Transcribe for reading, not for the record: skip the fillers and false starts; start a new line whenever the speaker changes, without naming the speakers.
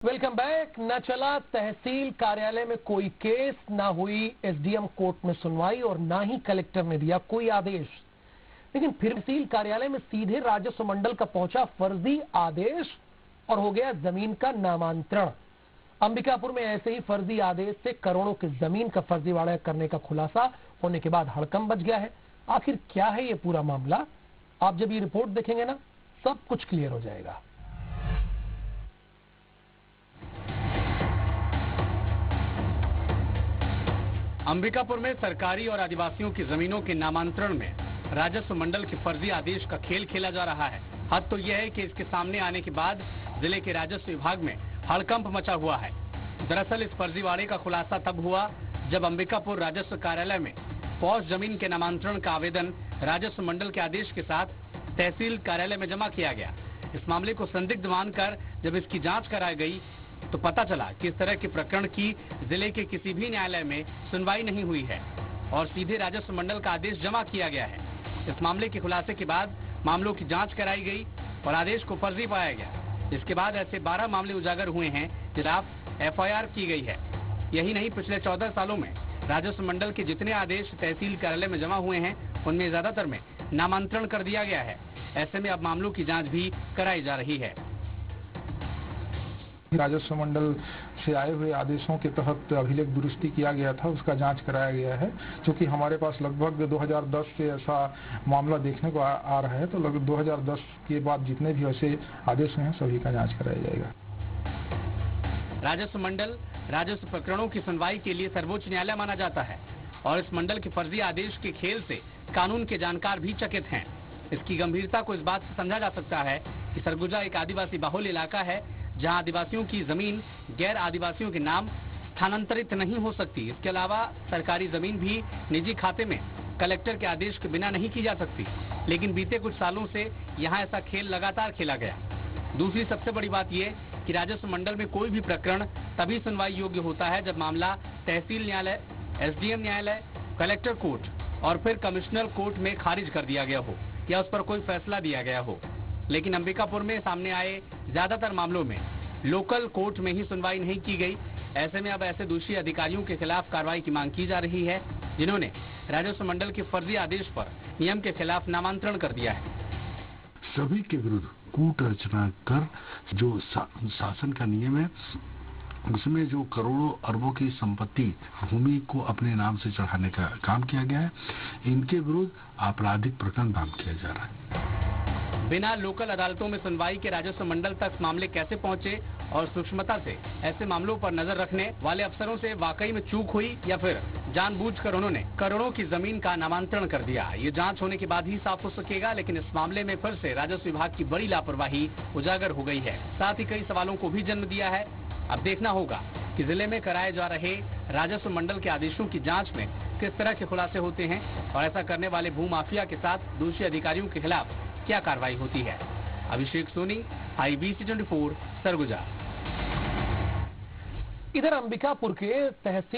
Welcome back. न चला तहसील कार्यालय में कोई केस, ना हुई एसडीएम कोर्ट में सुनवाई और ना ही कलेक्टर ने दिया कोई आदेश। लेकिन फिर तहसील कार्यालय में सीधे राजस्व मंडल का पहुंचा फर्जी आदेश और हो गया जमीन का नामांतरण। अंबिकापुर में ऐसे ही फर्जी आदेश से करोड़ों की जमीन का फर्जीवाड़ा करने का खुलासा होने के बाद हड़कंप बच गया है। आखिर क्या है ये पूरा मामला? आप जब ये रिपोर्ट देखेंगे ना, सब कुछ क्लियर हो जाएगा।
अंबिकापुर में सरकारी और आदिवासियों की जमीनों के नामांतरण में राजस्व मंडल के फर्जी आदेश का खेल खेला जा रहा है। हद तो यह है कि इसके सामने आने के बाद जिले के राजस्व विभाग में हड़कंप मचा हुआ है। दरअसल इस फर्जीवाड़े का खुलासा तब हुआ जब अंबिकापुर राजस्व कार्यालय में पॉश जमीन के नामांतरण का आवेदन राजस्व मंडल के आदेश के साथ तहसील कार्यालय में जमा किया गया। इस मामले को संदिग्ध मानकर जब इसकी जाँच कराई गई तो पता चला कि इस तरह के प्रकरण की जिले के किसी भी न्यायालय में सुनवाई नहीं हुई है और सीधे राजस्व मंडल का आदेश जमा किया गया है। इस मामले के खुलासे के बाद मामलों की जांच कराई गई और आदेश को फर्जी पाया गया। इसके बाद ऐसे 12 मामले उजागर हुए हैं, खिलाफ एफआईआर की गई है। यही नहीं, पिछले 14 सालों में राजस्व मंडल के जितने आदेश तहसील कार्यालय में जमा हुए हैं उनमें ज्यादातर में नामांतरण कर दिया गया है। ऐसे में अब मामलों की जाँच भी कराई जा रही है।
राजस्व मंडल से आए हुए आदेशों के तहत अभिलेख दुरुस्ती किया गया था, उसका जांच कराया गया है। क्योंकि हमारे पास लगभग 2010 से ऐसा मामला देखने को आ रहा है, तो लगभग 2010 के बाद जितने भी ऐसे आदेश हैं सभी का जांच कराया जाएगा।
राजस्व मंडल राजस्व प्रकरणों की सुनवाई के लिए सर्वोच्च न्यायालय माना जाता है और इस मंडल के फर्जी आदेश के खेल से कानून के जानकार भी चकित हैं। इसकी गंभीरता को इस बात से समझा जा सकता है कि सरगुजा एक आदिवासी बाहुल इलाका है जहां आदिवासियों की जमीन गैर आदिवासियों के नाम स्थानांतरित नहीं हो सकती। इसके अलावा सरकारी जमीन भी निजी खाते में कलेक्टर के आदेश के बिना नहीं की जा सकती। लेकिन बीते कुछ सालों से यहां ऐसा खेल लगातार खेला गया। दूसरी सबसे बड़ी बात यह कि राजस्व मंडल में कोई भी प्रकरण तभी सुनवाई योग्य होता है जब मामला तहसील न्यायालय, एसडीएम न्यायालय, कलेक्टर कोर्ट और फिर कमिश्नर कोर्ट में खारिज कर दिया गया हो या उस पर कोई फैसला दिया गया हो। लेकिन अंबिकापुर में सामने आए ज्यादातर मामलों में लोकल कोर्ट में ही सुनवाई नहीं की गई। ऐसे में अब ऐसे दोषी अधिकारियों के खिलाफ कार्रवाई की मांग की जा रही है जिन्होंने राजस्व मंडल के फर्जी आदेश पर नियम के खिलाफ नामांतरण कर दिया है।
सभी के विरुद्ध कूट रचना कर जो शासन का नियम है उसमें जो करोड़ों अरबों की संपत्ति भूमि को अपने नाम से चढ़ाने का काम किया गया है, इनके विरुद्ध आपराधिक प्रकरण नाम किया जा रहा है।
बिना लोकल अदालतों में सुनवाई के राजस्व मंडल तक मामले कैसे पहुंचे और सूक्ष्मता से ऐसे मामलों पर नजर रखने वाले अफसरों से वाकई में चूक हुई या फिर जानबूझकर उन्होंने करोड़ों की जमीन का नामांतरण कर दिया, ये जांच होने के बाद ही साफ हो सकेगा। लेकिन इस मामले में फिर से राजस्व विभाग की बड़ी लापरवाही उजागर हो गई है, साथ ही कई सवालों को भी जन्म दिया है। अब देखना होगा कि जिले में कराए जा रहे राजस्व मंडल के आदेशों की जाँच में किस तरह के खुलासे होते हैं और ऐसा करने वाले भूमाफिया के साथ दोषी अधिकारियों के खिलाफ क्या कार्रवाई होती है। अभिषेक सोनी, IBC 24, सरगुजा।
इधर अंबिकापुर के तहसील